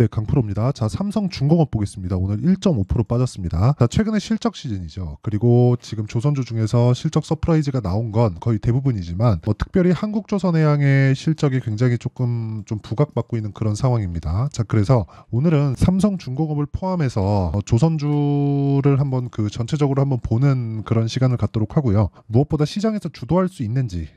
네, 강프로입니다. 자, 삼성중공업 보겠습니다. 오늘 1.5% 빠졌습니다. 자, 최근에 실적 시즌이죠. 그리고 지금 조선주 중에서 실적 서프라이즈가 나온 건 거의 대부분이지만 특별히 한국조선해양의 실적이 굉장히 조금 좀 부각받고 있는 그런 상황입니다. 자, 그래서 오늘은 삼성중공업을 포함해서 조선주를 한번 전체적으로 한번 보는 그런 시간을 갖도록 하고요. 무엇보다 시장에서 주도할 수 있는지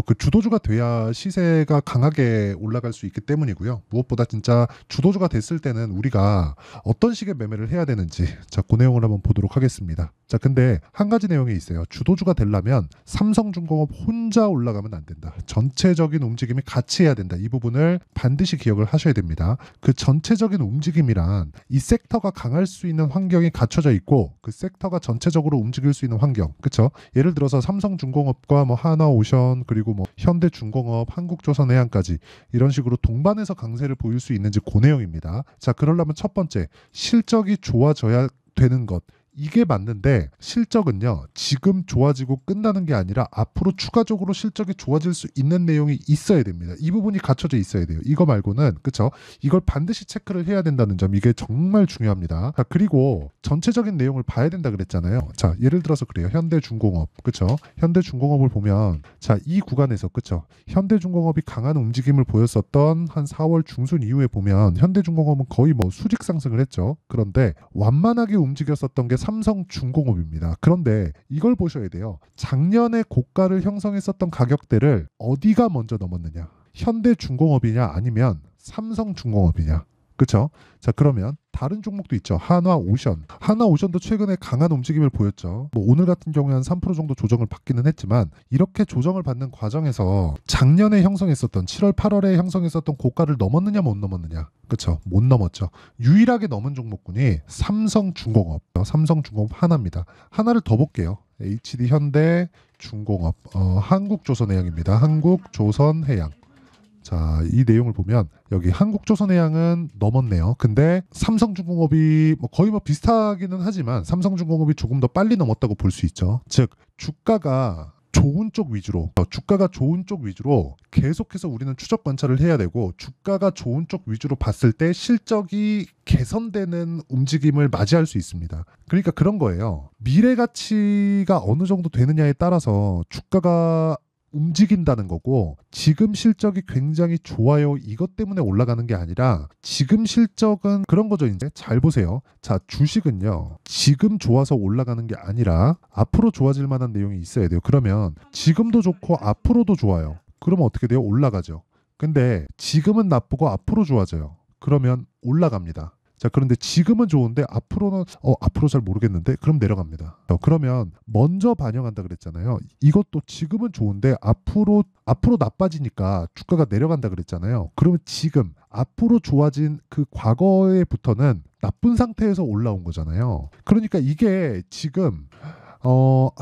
그 주도주가 돼야 시세가 강하게 올라갈 수 있기 때문이고요. 무엇보다 진짜 주도주가 됐을 때는 우리가 어떤 식의 매매를 해야 되는지, 자, 그 내용을 한번 보도록 하겠습니다. 자, 근데 한 가지 내용이 있어요. 주도주가 되려면 삼성중공업 혼자 올라가면 안 된다. 전체적인 움직임이 같이 해야 된다. 이 부분을 반드시 기억을 하셔야 됩니다. 그 전체적인 움직임이란 이 섹터가 강할 수 있는 환경이 갖춰져 있고 그 섹터가 전체적으로 움직일 수 있는 환경, 그렇죠? 예를 들어서 삼성중공업과 하나오션 그리고 현대중공업, 한국조선해양까지 이런 식으로 동반해서 강세를 보일 수 있는지 그 내용입니다. 자, 그러려면 첫 번째, 실적이 좋아져야 되는 것. 이게 맞는데 실적은요, 지금 좋아지고 끝나는 게 아니라 앞으로 추가적으로 실적이 좋아질 수 있는 내용이 있어야 됩니다. 이 부분이 갖춰져 있어야 돼요. 이거 말고는, 그쵸? 이걸 반드시 체크를 해야 된다는 점, 이게 정말 중요합니다. 자, 그리고 전체적인 내용을 봐야 된다 그랬잖아요. 자, 예를 들어서 그래요. 현대중공업, 그쵸? 현대중공업을 보면, 자, 이 구간에서, 그쵸? 현대중공업이 강한 움직임을 보였었던 한 4월 중순 이후에 보면 현대중공업은 거의 수직 상승을 했죠. 그런데 완만하게 움직였었던 게 삼성중공업입니다. 그런데 이걸 보셔야 돼요. 작년에 고가를 형성했었던 가격대를 어디가 먼저 넘었느냐? 현대중공업이냐 아니면 삼성중공업이냐? 그렇죠? 자, 그러면 다른 종목도 있죠. 하나오션. 하나오션도 최근에 강한 움직임을 보였죠. 오늘 같은 경우에 한 3% 정도 조정을 받기는 했지만 이렇게 조정을 받는 과정에서 작년에 형성했었던 7월, 8월에 형성했었던 고가를 넘었느냐 못 넘었느냐. 그렇죠? 못 넘었죠. 유일하게 넘은 종목군이 삼성중공업. 삼성중공업 하나입니다. 하나를 더 볼게요. HD 현대중공업. 한국조선해양입니다. 한국조선해양. 자, 이 내용을 보면 여기 한국조선해양은 넘었네요. 근데 삼성중공업이 거의 비슷하기는 하지만 삼성중공업이 조금 더 빨리 넘었다고 볼 수 있죠. 즉, 주가가 좋은 쪽 위주로 계속해서 우리는 추적 관찰을 해야 되고, 주가가 좋은 쪽 위주로 봤을 때 실적이 개선되는 움직임을 맞이할 수 있습니다. 그러니까 그런 거예요. 미래 가치가 어느 정도 되느냐에 따라서 주가가 움직인다는 거고, 지금 실적이 굉장히 좋아요, 이것 때문에 올라가는 게 아니라 지금 실적은 그런 거죠. 이제 잘 보세요. 자, 주식은요, 지금 좋아서 올라가는 게 아니라 앞으로 좋아질 만한 내용이 있어야 돼요. 그러면 지금도 좋고 앞으로도 좋아요. 그러면 어떻게 돼요? 올라가죠. 근데 지금은 나쁘고 앞으로 좋아져요. 그러면 올라갑니다. 자, 그런데 지금은 좋은데 앞으로는 앞으로 잘 모르겠는데, 그럼 내려갑니다. 그러면 먼저 반영한다 그랬잖아요. 이것도 지금은 좋은데 앞으로 나빠지니까 주가가 내려간다 그랬잖아요. 그러면 지금 앞으로 좋아진 그 과거에부터는 나쁜 상태에서 올라온 거잖아요. 그러니까 이게 지금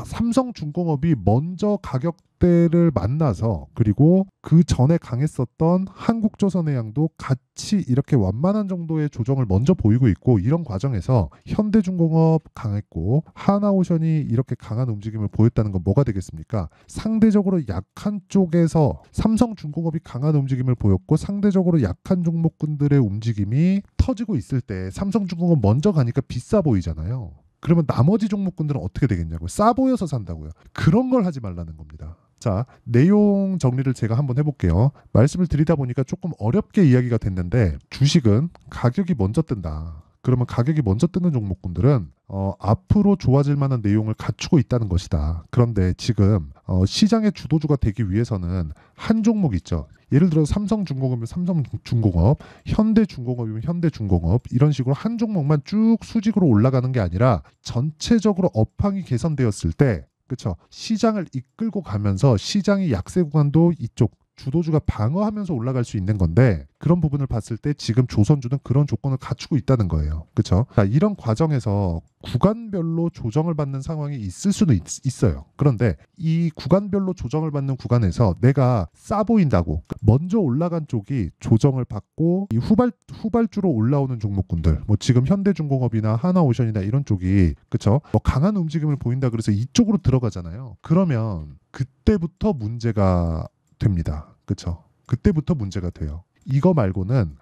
삼성중공업이 먼저 가격대를 만나서, 그리고 그 전에 강했었던 한국조선해양도 같이 이렇게 완만한 정도의 조정을 먼저 보이고 있고, 이런 과정에서 현대중공업 강했고 하나오션이 이렇게 강한 움직임을 보였다는 건 뭐가 되겠습니까? 상대적으로 약한 쪽에서 삼성중공업이 강한 움직임을 보였고, 상대적으로 약한 종목군들의 움직임이 터지고 있을 때 삼성중공업 먼저 가니까 비싸 보이잖아요. 그러면 나머지 종목군들은 어떻게 되겠냐고요? 싸 보여서 산다고요. 그런 걸 하지 말라는 겁니다. 자, 내용 정리를 제가 한번 해볼게요. 말씀을 드리다 보니까 조금 어렵게 이야기가 됐는데, 주식은 가격이 먼저 뜬다. 그러면 가격이 먼저 뜨는 종목군들은 앞으로 좋아질 만한 내용을 갖추고 있다는 것이다. 그런데 지금 시장의 주도주가 되기 위해서는 한 종목 있죠. 예를 들어 삼성중공업이면 삼성중공업, 현대중공업이면 현대중공업, 이런 식으로 한 종목만 쭉 수직으로 올라가는 게 아니라 전체적으로 업황이 개선되었을 때, 그렇죠? 시장을 이끌고 가면서 시장의 약세 구간도 이쪽 주도주가 방어하면서 올라갈 수 있는 건데, 그런 부분을 봤을 때 지금 조선주는 그런 조건을 갖추고 있다는 거예요. 그렇죠? 자, 이런 과정에서 구간별로 조정을 받는 상황이 있을 수는 있어요. 그런데 이 구간별로 조정을 받는 구간에서 내가 싸 보인다고 먼저 올라간 쪽이 조정을 받고 이 후발주로 올라오는 종목군들, 지금 현대중공업이나 하나오션이나 이런 쪽이, 그렇죠? 강한 움직임을 보인다 그래서 이쪽으로 들어가잖아요. 그러면 그때부터 문제가 됩니다. 그렇죠? 그때부터 문제가 돼요. 이거 말고는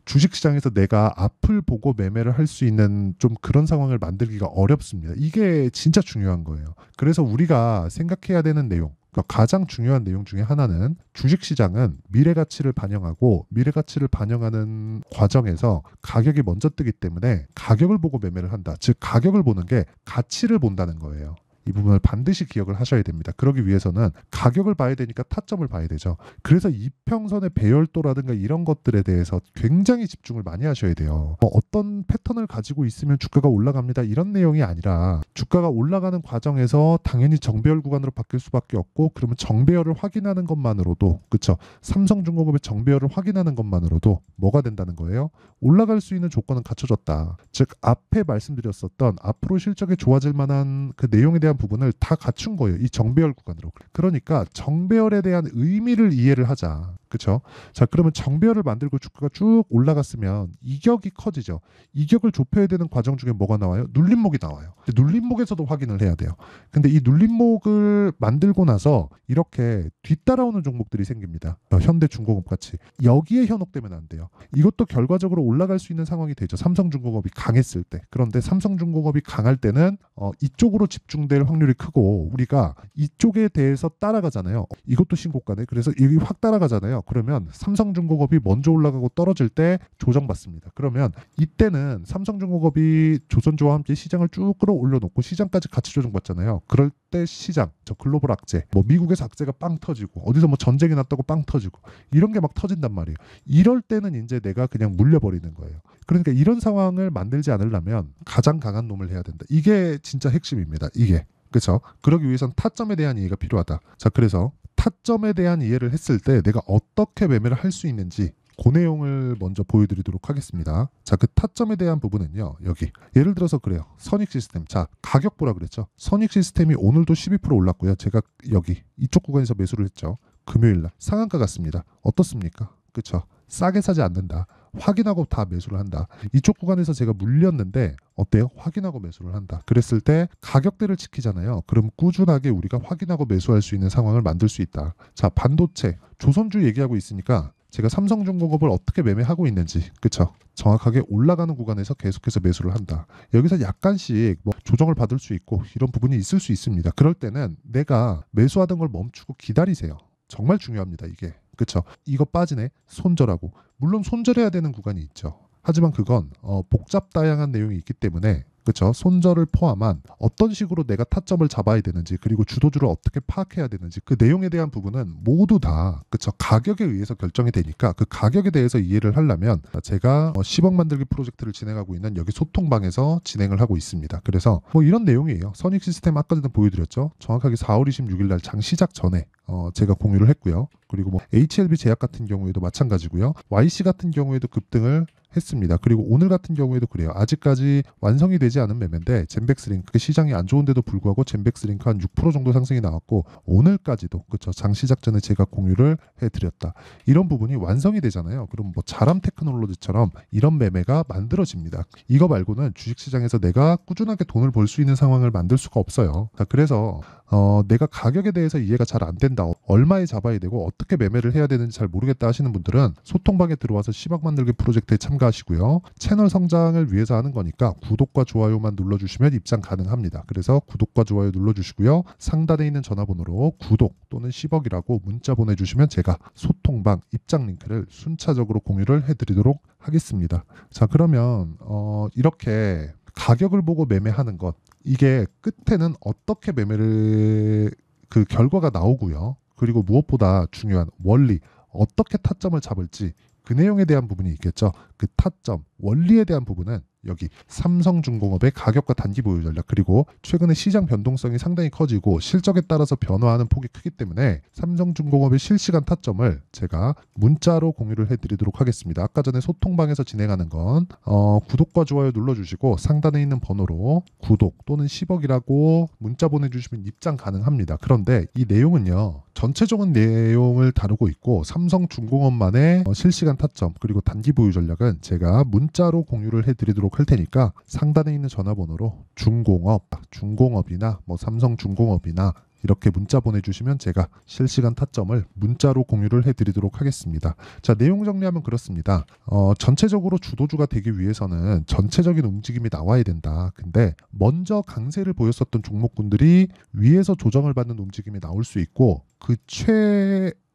주식시장에서 내가 앞을 보고 매매를 할 수 있는 좀 그런 상황을 만들기가 어렵습니다. 이게 진짜 중요한 거예요. 그래서 우리가 생각해야 되는 내용, 그러니까 가장 중요한 내용 중에 하나는 주식시장은 미래가치를 반영하고 미래가치를 반영하는 과정에서 가격이 먼저 뜨기 때문에 가격을 보고 매매를 한다. 즉 가격을 보는 게 가치를 본다는 거예요. 이 부분을 반드시 기억을 하셔야 됩니다. 그러기 위해서는 가격을 봐야 되니까 타점을 봐야 되죠. 그래서 이평선의 배열도라든가 이런 것들에 대해서 굉장히 집중을 많이 하셔야 돼요. 어떤 패턴을 가지고 있으면 주가가 올라갑니다. 이런 내용이 아니라 주가가 올라가는 과정에서 당연히 정배열 구간으로 바뀔 수밖에 없고 그러면 정배열을 확인하는 것만으로도 그렇죠. 삼성중공업의 정배열을 확인하는 것만으로도 뭐가 된다는 거예요? 올라갈 수 있는 조건은 갖춰졌다. 즉 앞에 말씀드렸었던 앞으로 실적이 좋아질 만한 그 내용에 대한 부분을 다 갖춘 거예요. 이 정배열 구간으로. 그러니까 정배열에 대한 의미를 이해를 하자. 그렇죠? 자, 그러면 정배열을 만들고 주가가 쭉 올라갔으면 이격이 커지죠. 이격을 좁혀야 되는 과정 중에 뭐가 나와요? 눌림목이 나와요. 눌림목에서도 확인을 해야 돼요. 근데 이 눌림목을 만들고 나서 이렇게 뒤따라오는 종목들이 생깁니다. 현대중공업 같이. 여기에 현혹되면 안 돼요. 이것도 결과적으로 올라갈 수 있는 상황이 되죠. 삼성중공업이 강했을 때. 그런데 삼성중공업이 강할 때는 이쪽으로 집중될 확률이 크고 우리가 이쪽에 대해서 따라가잖아요. 이것도 신고가네. 그래서 여기 확 따라가잖아요. 그러면 삼성중공업이 먼저 올라가고 떨어질 때 조정받습니다. 그러면 이때는 삼성중공업이 조선주와 함께 시장을 쭉 끌어올려놓고 시장까지 같이 조정받잖아요. 그럴 때 시장, 저 글로벌 악재, 뭐 미국에서 악재가 빵 터지고 어디서 뭐 전쟁이 났다고 빵 터지고 이런 게 막 터진단 말이에요. 이럴 때는 이제 내가 그냥 물려버리는 거예요. 그러니까 이런 상황을 만들지 않으려면 가장 강한 놈을 해야 된다. 이게 진짜 핵심입니다. 이게. 그렇죠? 그러기 위해선 타점에 대한 이해가 필요하다. 자, 그래서 타점에 대한 이해를 했을 때 내가 어떻게 매매를 할 수 있는지 그 내용을 먼저 보여드리도록 하겠습니다. 자, 그 타점에 대한 부분은요. 여기. 예를 들어서 그래요. 선익시스템. 자, 가격 보라 그랬죠. 선익시스템이 오늘도 12% 올랐고요. 제가 여기 이쪽 구간에서 매수를 했죠. 금요일날 상한가 같습니다. 어떻습니까? 그렇죠? 싸게 사지 않는다. 확인하고 다 매수를 한다. 이쪽 구간에서 제가 물렸는데 어때요? 확인하고 매수를 한다. 그랬을 때 가격대를 지키잖아요. 그럼 꾸준하게 우리가 확인하고 매수할 수 있는 상황을 만들 수 있다. 자, 반도체, 조선주 얘기하고 있으니까 제가 삼성중공업을 어떻게 매매하고 있는지, 그쵸? 정확하게 올라가는 구간에서 계속해서 매수를 한다. 여기서 약간씩 뭐 조정을 받을 수 있고 이런 부분이 있을 수 있습니다. 그럴 때는 내가 매수하던 걸 멈추고 기다리세요. 정말 중요합니다, 이게. 그쵸? 이거 빠지네? 손절하고. 물론 손절해야 되는 구간이 있죠. 하지만 그건 복잡다양한 내용이 있기 때문에 그렇죠. 손절을 포함한 어떤 식으로 내가 타점을 잡아야 되는지 그리고 주도주를 어떻게 파악해야 되는지 그 내용에 대한 부분은 모두 다 그렇죠. 가격에 의해서 결정이 되니까 그 가격에 대해서 이해를 하려면 제가 10억 만들기 프로젝트를 진행하고 있는 여기 소통방에서 진행을 하고 있습니다. 그래서 뭐 이런 내용이에요. 선익 시스템 아까 전에 보여드렸죠. 정확하게 4월 26일 날 장 시작 전에 제가 공유를 했고요. 그리고 뭐 HLB 제약 같은 경우에도 마찬가지고요. YC 같은 경우에도 급등을 했습니다. 그리고 오늘 같은 경우에도 그래요. 아직까지 완성이 되지 않은 매매인데 젠백스링크 시장이 안 좋은데도 불구하고 젠백스링크 한 6% 정도 상승이 나왔고 오늘까지도 그렇죠. 장 시작 전에 제가 공유를 해드렸다. 이런 부분이 완성이 되잖아요. 그럼 뭐 자람 테크놀로지처럼 이런 매매가 만들어집니다. 이거 말고는 주식시장에서 내가 꾸준하게 돈을 벌 수 있는 상황을 만들 수가 없어요. 그래서 내가 가격에 대해서 이해가 잘 안 된다. 얼마에 잡아야 되고 어떻게 매매를 해야 되는지 잘 모르겠다 하시는 분들은 소통방에 들어와서 10억 만들기 프로젝트에 참가하시고요. 채널 성장을 위해서 하는 거니까 구독과 좋아요만 눌러주시면 입장 가능합니다. 그래서 구독과 좋아요 눌러주시고요. 상단에 있는 전화번호로 구독 또는 10억이라고 문자 보내주시면 제가 소통방 입장 링크를 순차적으로 공유를 해드리도록 하겠습니다. 자, 그러면 이렇게 가격을 보고 매매하는 것 이게 끝에는 어떻게 매매를 그 결과가 나오고요. 그리고 무엇보다 중요한 원리 어떻게 타점을 잡을지 그 내용에 대한 부분이 있겠죠. 그 타점 원리에 대한 부분은 여기 삼성중공업의 가격과 단기 보유 전략 그리고 최근에 시장 변동성이 상당히 커지고 실적에 따라서 변화하는 폭이 크기 때문에 삼성중공업의 실시간 타점을 제가 문자로 공유를 해드리도록 하겠습니다. 아까 전에 소통방에서 진행하는 건 구독과 좋아요 눌러주시고 상단에 있는 번호로 구독 또는 10억이라고 문자 보내주시면 입장 가능합니다. 그런데 이 내용은요. 전체적인 내용을 다루고 있고 삼성중공업만의 실시간 타점 그리고 단기 보유 전략은 제가 문자로 공유를 해드리도록 할 테니까 상단에 있는 전화번호로 중공업이나 뭐 삼성중공업이나 이렇게 문자 보내주시면 제가 실시간 타점을 문자로 공유를 해드리도록 하겠습니다. 자, 내용 정리하면 그렇습니다. 전체적으로 주도주가 되기 위해서는 전체적인 움직임이 나와야 된다. 근데 먼저 강세를 보였었던 종목군들이 위에서 조정을 받는 움직임이 나올 수 있고 그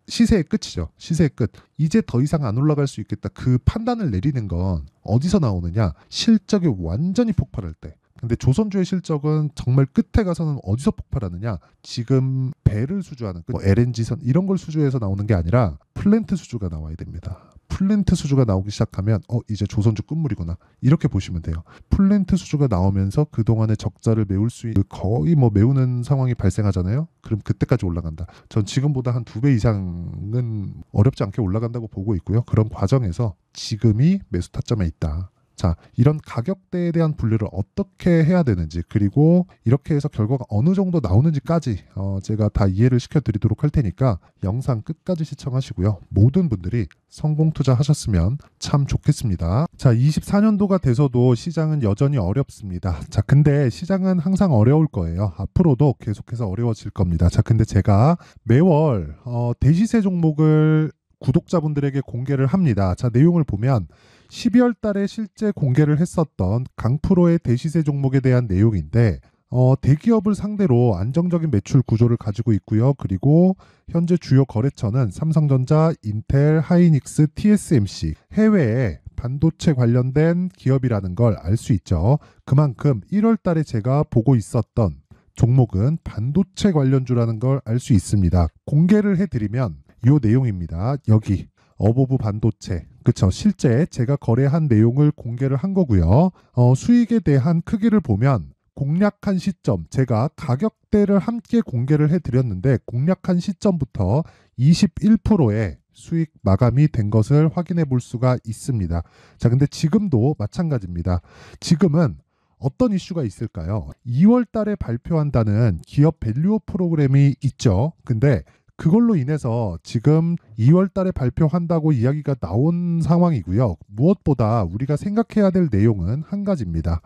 시세의 끝이죠. 시세의 끝. 이제 더 이상 안 올라갈 수 있겠다. 그 판단을 내리는 건 어디서 나오느냐? 실적이 완전히 폭발할 때. 근데 조선주의 실적은 정말 끝에 가서는 어디서 폭발하느냐? 지금 배를 수주하는 LNG선 이런 걸 수주해서 나오는 게 아니라 플랜트 수주가 나와야 됩니다. 플랜트 수주가 나오기 시작하면 이제 조선주 끝물이구나. 이렇게 보시면 돼요. 플랜트 수주가 나오면서 그동안의 적자를 메울 수 있는 거의 메우는 상황이 발생하잖아요. 그럼 그때까지 올라간다. 전 지금보다 한 2배 이상은 어렵지 않게 올라간다고 보고 있고요. 그런 과정에서 지금이 매수 타점에 있다. 자, 이런 가격대에 대한 분류를 어떻게 해야 되는지 그리고 이렇게 해서 결과가 어느 정도 나오는지까지 제가 다 이해를 시켜드리도록 할 테니까 영상 끝까지 시청하시고요. 모든 분들이 성공 투자하셨으면 참 좋겠습니다. 자, 24년도가 돼서도 시장은 여전히 어렵습니다. 자, 근데 시장은 항상 어려울 거예요. 앞으로도 계속해서 어려워질 겁니다. 자, 근데 제가 매월 대시세 종목을 구독자분들에게 공개를 합니다. 자, 내용을 보면 12월 달에 실제 공개를 했었던 강프로의 대시세 종목에 대한 내용인데 대기업을 상대로 안정적인 매출 구조를 가지고 있고요. 그리고 현재 주요 거래처는 삼성전자, 인텔, 하이닉스, TSMC 해외에 반도체 관련된 기업이라는 걸 알 수 있죠. 그만큼 1월 달에 제가 보고 있었던 종목은 반도체 관련주라는 걸 알 수 있습니다. 공개를 해드리면 이 내용입니다. 여기 어보브 반도체, 그쵸? 실제 제가 거래한 내용을 공개를 한 거고요. 수익에 대한 크기를 보면 공략한 시점, 제가 가격대를 함께 공개를 해드렸는데 공략한 시점부터 21%의 수익 마감이 된 것을 확인해 볼 수가 있습니다. 자, 근데 지금도 마찬가지입니다. 지금은 어떤 이슈가 있을까요? 2월 달에 발표한다는 기업 밸류업 프로그램이 있죠. 근데 그걸로 인해서 지금 2월 달에 발표한다고 이야기가 나온 상황이고요. 무엇보다 우리가 생각해야 될 내용은 한 가지입니다.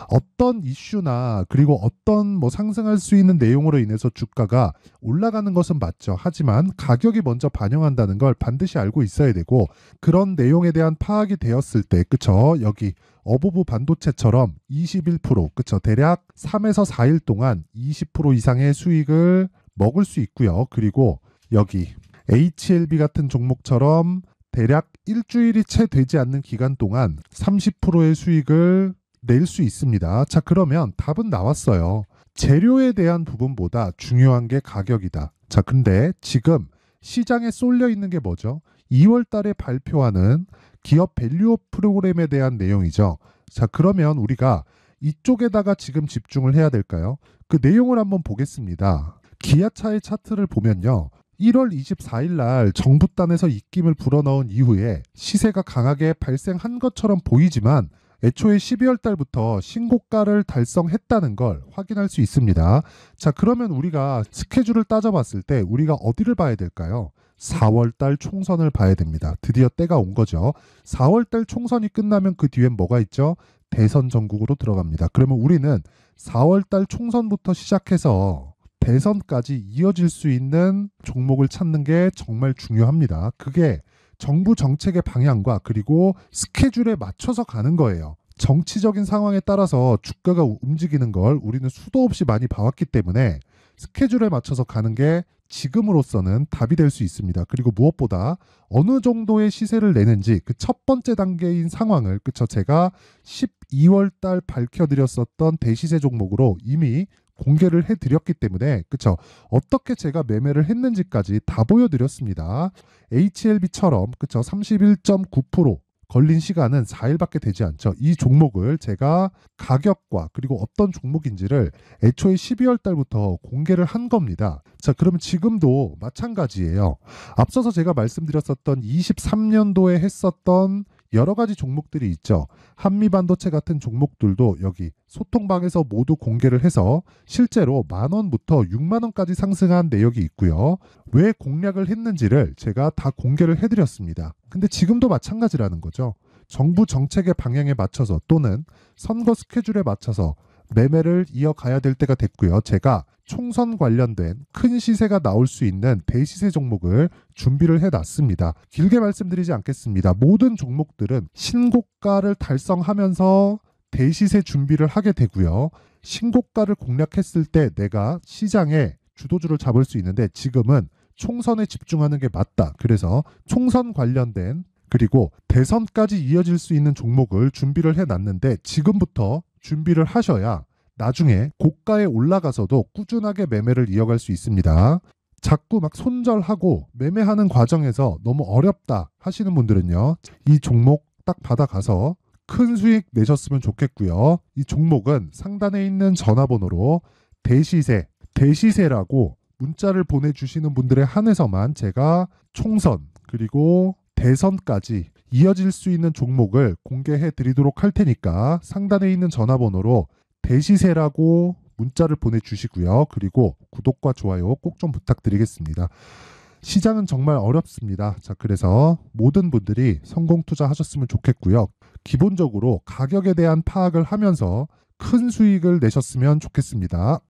어떤 이슈나 그리고 어떤 상승할 수 있는 내용으로 인해서 주가가 올라가는 것은 맞죠. 하지만 가격이 먼저 반영한다는 걸 반드시 알고 있어야 되고 그런 내용에 대한 파악이 되었을 때, 그쵸? 여기 어보브 반도체처럼 21%, 그쵸? 대략 3에서 4일 동안 20% 이상의 수익을 먹을 수 있고요. 그리고 여기 HLB 같은 종목처럼 대략 일주일이 채 되지 않는 기간 동안 30%의 수익을 낼 수 있습니다. 자, 그러면 답은 나왔어요. 재료에 대한 부분보다 중요한 게 가격이다. 자, 근데 지금 시장에 쏠려 있는 게 뭐죠? 2월 달에 발표하는 기업 밸류업 프로그램에 대한 내용이죠. 자, 그러면 우리가 이쪽에다가 지금 집중을 해야 될까요? 그 내용을 한번 보겠습니다. 기아차의 차트를 보면요. 1월 24일 날 정부단에서 입김을 불어넣은 이후에 시세가 강하게 발생한 것처럼 보이지만 애초에 12월 달부터 신고가를 달성했다는 걸 확인할 수 있습니다. 자, 그러면 우리가 스케줄을 따져봤을 때 우리가 어디를 봐야 될까요? 4월 달 총선을 봐야 됩니다. 드디어 때가 온 거죠. 4월 달 총선이 끝나면 그 뒤엔 뭐가 있죠? 대선 전국으로 들어갑니다. 그러면 우리는 4월 달 총선부터 시작해서 대선까지 이어질 수 있는 종목을 찾는 게 정말 중요합니다. 그게 정부 정책의 방향과 그리고 스케줄에 맞춰서 가는 거예요. 정치적인 상황에 따라서 주가가 움직이는 걸 우리는 수도 없이 많이 봐왔기 때문에 스케줄에 맞춰서 가는 게 지금으로서는 답이 될 수 있습니다. 그리고 무엇보다 어느 정도의 시세를 내는지 그 첫 번째 단계인 상황을, 그쵸? 제가 12월 달 밝혀드렸었던 대시세 종목으로 이미 공개를 해드렸기 때문에, 그쵸? 어떻게 제가 매매를 했는지까지 다 보여드렸습니다. HLB처럼, 그쵸? 31.9% 걸린 시간은 4일밖에 되지 않죠. 이 종목을 제가 가격과 그리고 어떤 종목인지를 애초에 12월 달부터 공개를 한 겁니다. 자, 그러면 지금도 마찬가지예요. 앞서서 제가 말씀드렸었던 23년도에 했었던 여러 가지 종목들이 있죠. 한미반도체 같은 종목들도 여기 소통방에서 모두 공개를 해서 실제로 10,000원부터 60,000원까지 상승한 내역이 있고요. 왜 공략을 했는지를 제가 다 공개를 해드렸습니다. 근데 지금도 마찬가지라는 거죠. 정부 정책의 방향에 맞춰서 또는 선거 스케줄에 맞춰서 매매를 이어가야 될 때가 됐고요. 제가 총선 관련된 큰 시세가 나올 수 있는 대시세 종목을 준비를 해놨습니다. 길게 말씀드리지 않겠습니다. 모든 종목들은 신고가를 달성하면서 대시세 준비를 하게 되고요. 신고가를 공략했을 때 내가 시장에 주도주를 잡을 수 있는데 지금은 총선에 집중하는 게 맞다. 그래서 총선 관련된 그리고 대선까지 이어질 수 있는 종목을 준비를 해놨는데 지금부터 준비를 하셔야 나중에 고가에 올라가서도 꾸준하게 매매를 이어갈 수 있습니다. 자꾸 막 손절하고 매매하는 과정에서 너무 어렵다 하시는 분들은요. 이 종목 딱 받아가서 큰 수익 내셨으면 좋겠고요. 이 종목은 상단에 있는 전화번호로 대시세라고 문자를 보내주시는 분들에 한해서만 제가 총선 그리고 대선까지 이어질 수 있는 종목을 공개해 드리도록 할 테니까 상단에 있는 전화번호로 대시세라고 문자를 보내주시고요. 그리고 구독과 좋아요 꼭 좀 부탁드리겠습니다. 시장은 정말 어렵습니다. 자, 그래서 모든 분들이 성공 투자하셨으면 좋겠고요. 기본적으로 가격에 대한 파악을 하면서 큰 수익을 내셨으면 좋겠습니다.